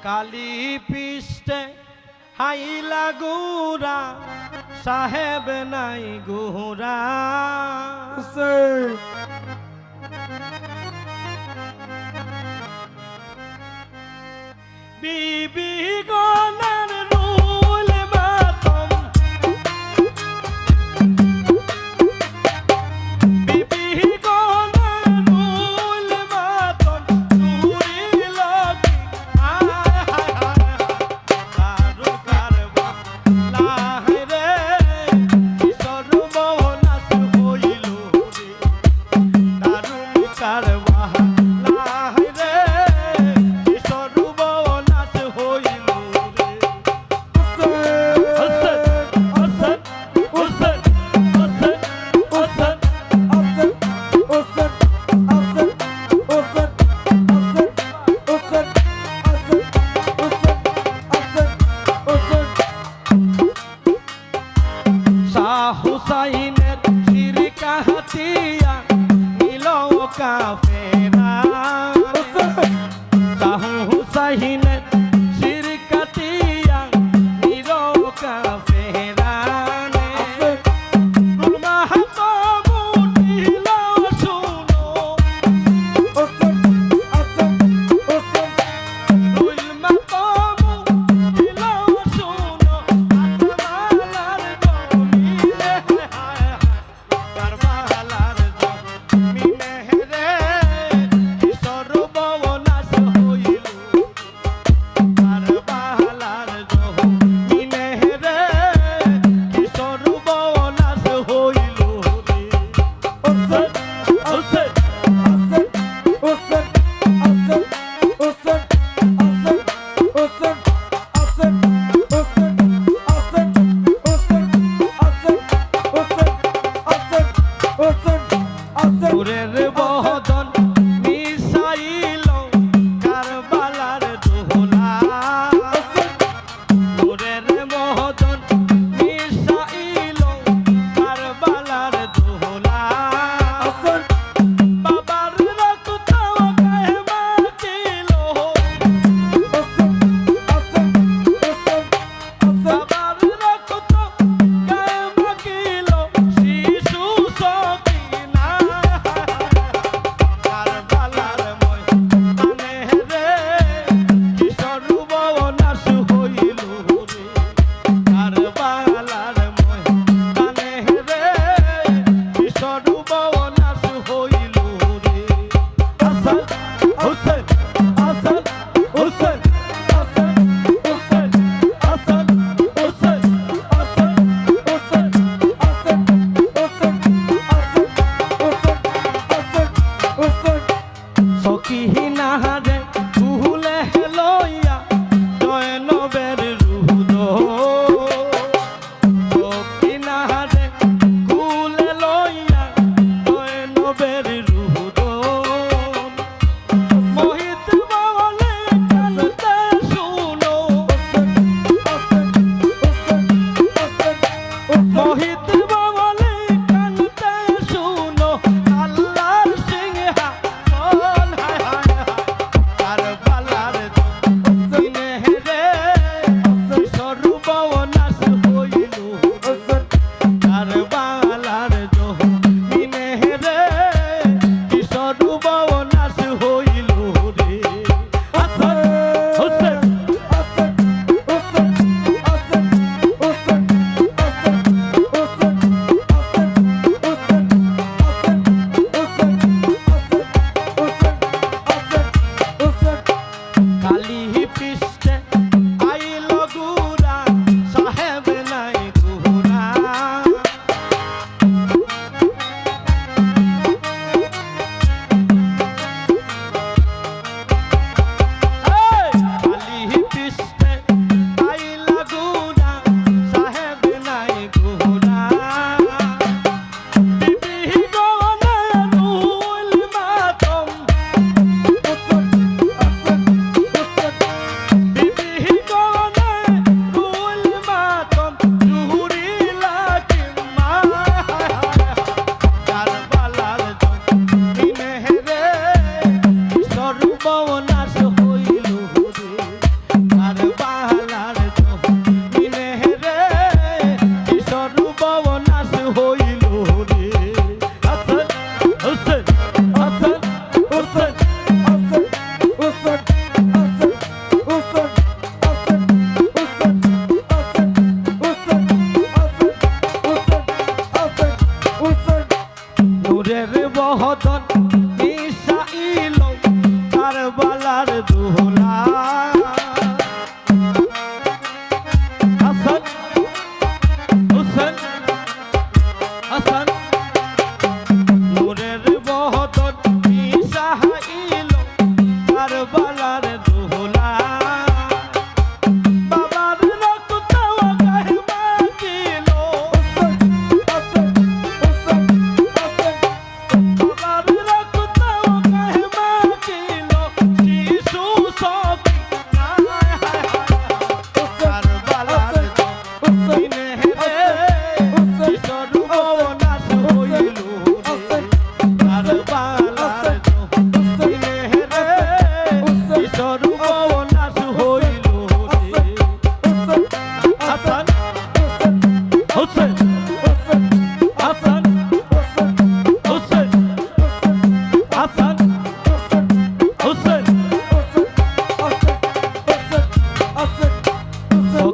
কালী পৃষ্ঠে হাইলা গুরা সাহেব নাই গুরা বিবি গনার রুল মাতম বিবি গনার রুল মাতম চুরি লগি হায় হায় হায় কারো কারবা লাহে রে সর্বনাশ হইল রে দারুণ কারবা লাহে রে সর্বনাশ হইল রে হাসান হাসান হাসান হাসান হাসান শাহ হুসাইনের শিরকা হাতিয়া নিল কাফেরা শাহ হুসাইনের শিরকাতিয়া নিল কাফেরা মাহাতম উঠিল শুনো রুল মাতাম উঠিল শুনো আসমালার জমিনে হায় হায় কারবালার জমিনে রে সর্বনাশ হইল কারবালার জমিনে রে সর্বনাশ হইল রে হোসেন সুরের বদন মিশাইল কারবালার দোহলা সুরের বদন মিশাইল কারবালার দোহলা বাবার রক্ত গায়ে মাখিল বাবার রক্ত গায়ে মাখিল শিশু সকিনা কারবালার ময়দানে রে সর্বনাশ হইল রে কারবালার ময়দানে রে সর্বনাশ হইল রে হাসান হোসেন হাসান হোসেন হাসান হোসেন হাসান হোসেন হাসান হোসেন সকিনা রে ভুলে লইয়া জয়নবের রুদ সকিনা রে ভুলে লইয়া জয়নবের রুদ মোহিত বলে কানতে শুনো মোহিত বলে কানতে শুনো আল্লাহর সিংহা বল হায় হায় হায় কারবালার জমিনে রে সর্বনাশ হইল কারবালার জমিনে রে সর্বনাশ হইল রে হাসান হোসেন কালী পৃষ্ঠে আইল গুরা সাহেব নাই গুরা কালী পৃষ্ঠে আইল গুরা সাহেব নাই গুরা বিবি গনার রুল মাতম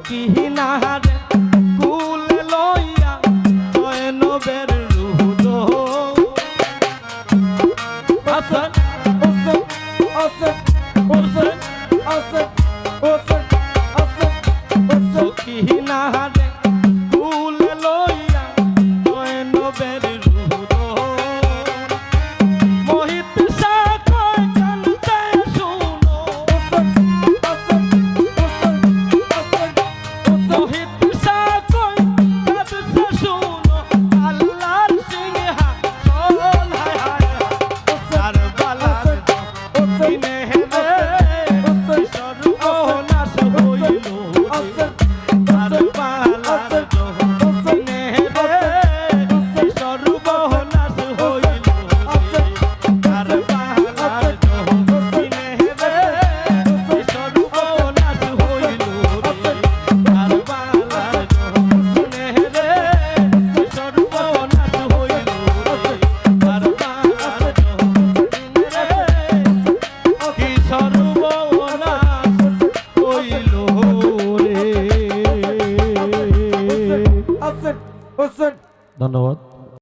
কি না রে